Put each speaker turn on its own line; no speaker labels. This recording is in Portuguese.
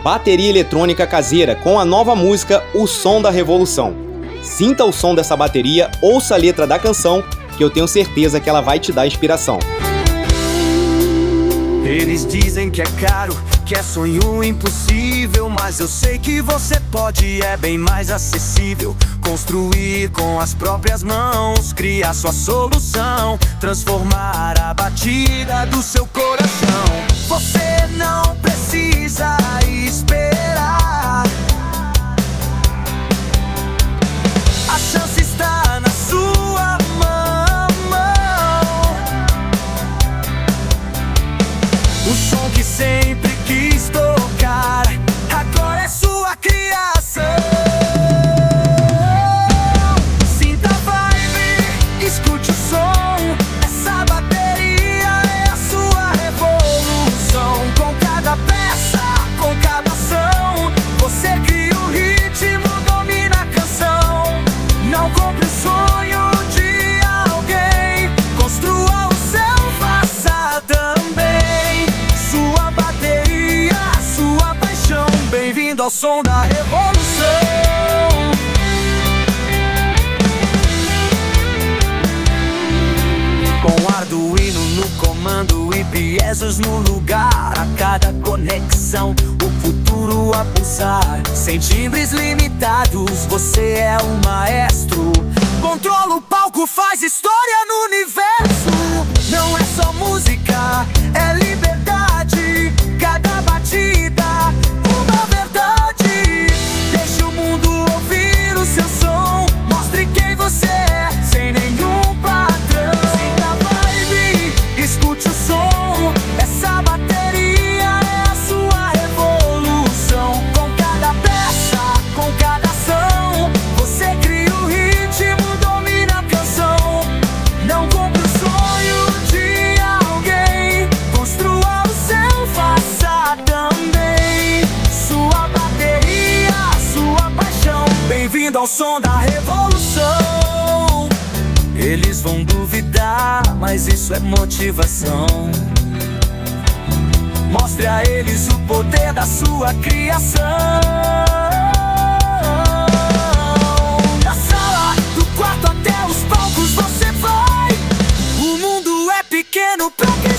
bateria eletrônica caseira com a nova música O Som da Revolução. Sinta o som dessa bateria, ouça a letra da canção, que eu tenho certeza que ela vai te dar inspiração.
Eles dizem que é caro, que é sonho impossível, mas eu sei que você pode, é bem mais acessível. Construir com as próprias mãos, criar sua solução, transformar a batida do seu coração. Você não precisa esperar, a chance está na sua mão. O som que sempre quis tocar, agora é sua criação. Sinta a vibe, escute o som, essa bateria é a sua revolução. Com cada peça, com cada ação, você cria o ritmo, domina a canção. Não compre o sonho de alguém, construa o seu, faça também. Sua bateria, sua paixão, bem-vindo ao som da revolução. Com Arduino no comando e piesos no lugar, a cada conexão o futuro a pulsar. Sem timbres limitados, você é um maestro. Controla o palco, faz história no universo. Não é só música, é liberdade. Cada batida, uma verdade. Deixe o mundo ouvir o seu som, mostre quem você é, sem nenhum padrão. Sinta a vibe, escute o som, essa bateria é a sua revolução. Com cada peça, com cada ação, você cria o ritmo, domina a canção. Não compre o sonho de alguém, construa o seu, faça também. Sua bateria, sua paixão, bem-vindo ao som da revolução. Eles vão duvidar, mas isso é motivação. Mostre a eles o poder da sua criação. Da sala, do quarto até os palcos você vai. O mundo é pequeno pra quem